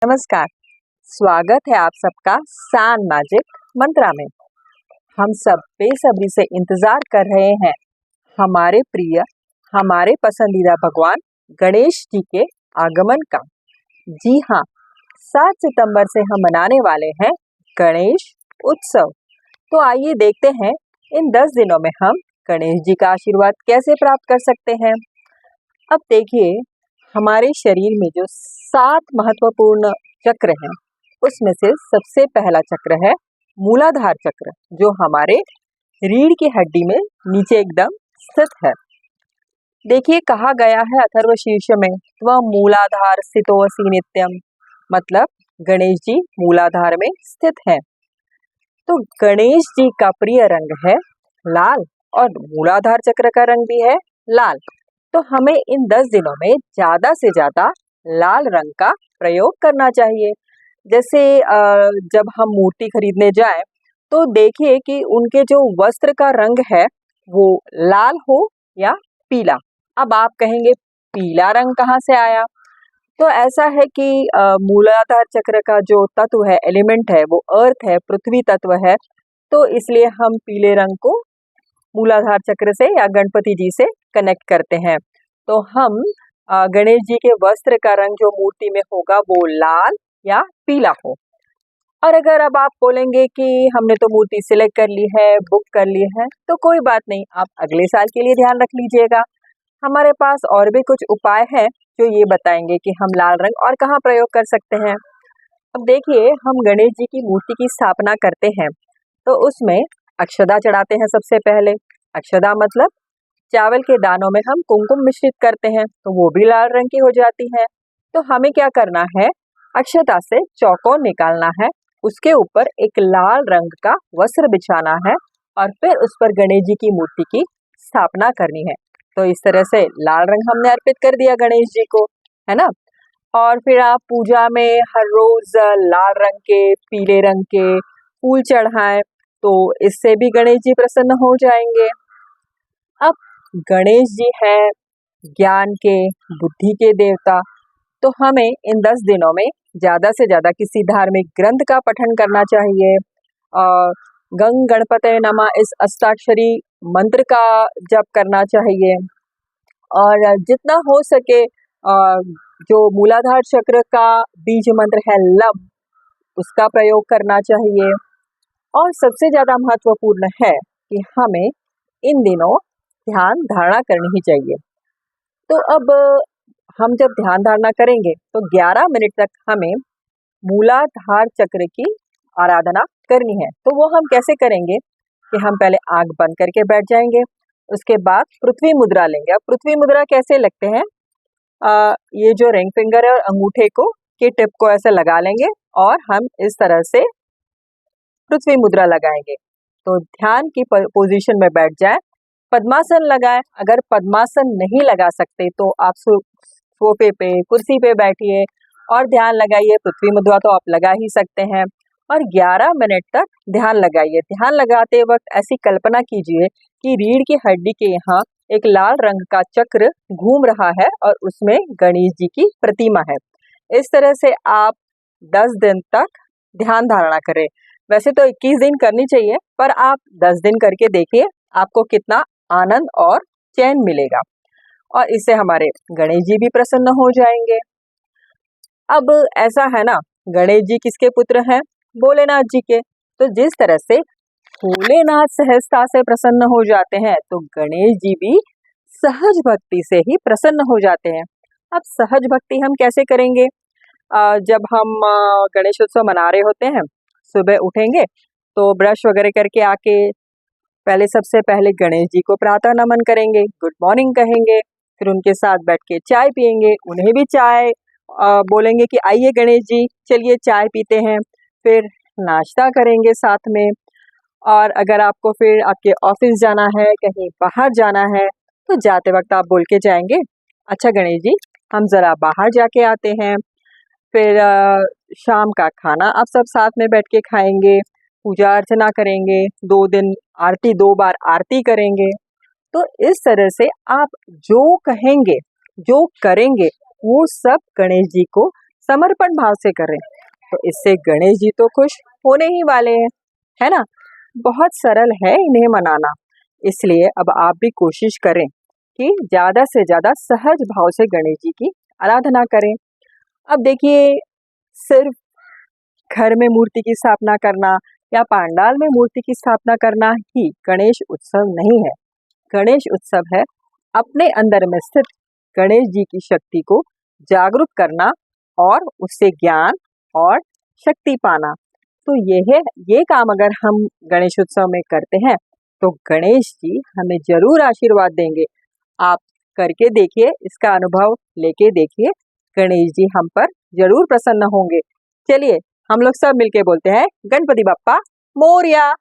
नमस्कार। स्वागत है आप सबका सान मैजिक मंत्रा में। हम सब बेसब्री से इंतजार कर रहे हैं हमारे प्रिय, हमारे पसंदीदा भगवान गणेश जी के आगमन का। जी हाँ, 7 सितंबर से हम मनाने वाले हैं गणेश उत्सव। तो आइए देखते हैं इन 10 दिनों में हम गणेश जी का आशीर्वाद कैसे प्राप्त कर सकते हैं। अब देखिए, हमारे शरीर में जो 7 महत्वपूर्ण चक्र हैं, उसमें से सबसे पहला चक्र है मूलाधार चक्र, जो हमारे रीढ़ की हड्डी में नीचे एकदम स्थित है। देखिए, कहा गया है अथर्वशीर्ष में, त्वं मूलाधार स्थितोऽसि नित्यम, मतलब गणेश जी मूलाधार में स्थित है। तो गणेश जी का प्रिय रंग है लाल और मूलाधार चक्र का रंग भी है लाल। तो हमें इन 10 दिनों में ज़्यादा से ज़्यादा लाल रंग का प्रयोग करना चाहिए। जैसे जब हम मूर्ति खरीदने जाएं तो देखिए कि उनके जो वस्त्र का रंग है वो लाल हो या पीला। अब आप कहेंगे पीला रंग कहाँ से आया? तो ऐसा है कि मूलाधार चक्र का जो तत्व है, एलिमेंट है, वो अर्थ है, पृथ्वी तत्व है। तो इसलिए हम पीले रंग को मूलाधार चक्र से या गणपति जी से कनेक्ट करते हैं। तो हम गणेश जी के वस्त्र का रंग जो मूर्ति में होगा वो लाल या पीला हो। और अगर अब आप बोलेंगे कि हमने तो मूर्ति सिलेक्ट कर ली है, बुक कर ली है, तो कोई बात नहीं, आप अगले साल के लिए ध्यान रख लीजिएगा। हमारे पास और भी कुछ उपाय हैं जो ये बताएंगे कि हम लाल रंग और कहाँ प्रयोग कर सकते हैं। अब देखिए, हम गणेश जी की मूर्ति की स्थापना करते हैं तो उसमें अक्षदा चढ़ाते हैं सबसे पहले। अक्षदा मतलब चावल के दानों में हम कुमकुम मिश्रित करते हैं, तो वो भी लाल रंग की हो जाती है। तो हमें क्या करना है, अक्षता से चौकोर निकालना है, उसके ऊपर एक लाल रंग का वस्त्र बिछाना है और फिर उस पर गणेश जी की मूर्ति की स्थापना करनी है। तो इस तरह से लाल रंग हमने अर्पित कर दिया गणेश जी को, है ना। और फिर आप पूजा में हर रोज लाल रंग के, पीले रंग के फूल चढ़ाएं, तो इससे भी गणेश जी प्रसन्न हो जाएंगे। अब गणेश जी हैं ज्ञान के, बुद्धि के देवता। तो हमें इन 10 दिनों में ज़्यादा से ज़्यादा किसी धार्मिक ग्रंथ का पठन करना चाहिए और गंग गणपते नमः इस अष्टाक्षरी मंत्र का जप करना चाहिए। और जितना हो सके जो मूलाधार चक्र का बीज मंत्र है लम, उसका प्रयोग करना चाहिए। और सबसे ज़्यादा महत्वपूर्ण है कि हमें इन दिनों ध्यान धारणा करनी ही चाहिए। तो अब हम जब ध्यान धारणा करेंगे तो 11 मिनट तक हमें मूलाधार चक्र की आराधना करनी है। तो वो हम कैसे करेंगे कि हम पहले आंख बंद करके बैठ जाएंगे, उसके बाद पृथ्वी मुद्रा लेंगे। अब पृथ्वी मुद्रा कैसे लगते हैं, ये जो रिंग फिंगर है और अंगूठे को के टिप को ऐसे लगा लेंगे और हम इस तरह से पृथ्वी मुद्रा लगाएंगे। तो ध्यान की पोजीशन में बैठ जाए, पद्मासन लगाएं। अगर पद्मासन नहीं लगा सकते तो आप सोफे पे, कुर्सी पे बैठिए और ध्यान लगाइए। पृथ्वी मुद्रा तो आप लगा ही सकते हैं और 11 मिनट तक ध्यान लगाइए। ध्यान लगाते वक्त ऐसी कल्पना कीजिए कि रीढ़ की हड्डी के यहाँ एक लाल रंग का चक्र घूम रहा है और उसमें गणेश जी की प्रतिमा है। इस तरह से आप 10 दिन तक ध्यान धारणा करें। वैसे तो 21 दिन करनी चाहिए, पर आप 10 दिन करके देखिए आपको कितना आनंद और चैन मिलेगा और इससे हमारे गणेश जी भी प्रसन्न हो जाएंगे। अब ऐसा है ना, गणेश जी किसके पुत्र हैं? भोलेनाथ जी के। तो जिस तरह से भोलेनाथ सहजता से प्रसन्न हो जाते हैं, तो गणेश जी भी सहज भक्ति से ही प्रसन्न हो जाते हैं। अब सहज भक्ति हम कैसे करेंगे? जब हम गणेशोत्सव मना रहे होते हैं, सुबह उठेंगे तो ब्रश वगैरह करके आके पहले सबसे पहले गणेश जी को प्रातः नमन करेंगे, गुड मॉर्निंग कहेंगे, फिर उनके साथ बैठ के चाय पियेंगे, उन्हें भी चाय बोलेंगे कि आइए गणेश जी, चलिए चाय पीते हैं। फिर नाश्ता करेंगे साथ में। और अगर आपको फिर आपके ऑफिस जाना है, कहीं बाहर जाना है, तो जाते वक्त आप बोल के जाएंगे, अच्छा गणेश जी, हम ज़रा बाहर जाके आते हैं। फिर शाम का खाना आप सब साथ में बैठ के खाएंगे, पूजा अर्चना करेंगे, 2 दिन आरती, 2 बार आरती करेंगे। तो इस तरह से आप जो कहेंगे, जो करेंगे, वो सब गणेश जी को समर्पण भाव से करें तो इससे गणेश जी तो खुश होने ही वाले हैं, है ना। बहुत सरल है इन्हें मनाना, इसलिए अब आप भी कोशिश करें कि ज़्यादा से ज़्यादा सहज भाव से गणेश जी की आराधना करें। अब देखिए, सिर्फ घर में मूर्ति की स्थापना करना या पंडाल में मूर्ति की स्थापना करना ही गणेश उत्सव नहीं है। गणेश उत्सव है अपने अंदर में स्थित गणेश जी की शक्ति को जागरूक करना और उससे ज्ञान और शक्ति पाना। तो ये काम अगर हम गणेश उत्सव में करते हैं तो गणेश जी हमें जरूर आशीर्वाद देंगे। आप करके देखिए, इसका अनुभव लेके देखिए, गणेश जी हम पर जरूर प्रसन्न होंगे। चलिए हम लोग सब मिलके बोलते हैं, गणपति बप्पा मोरया।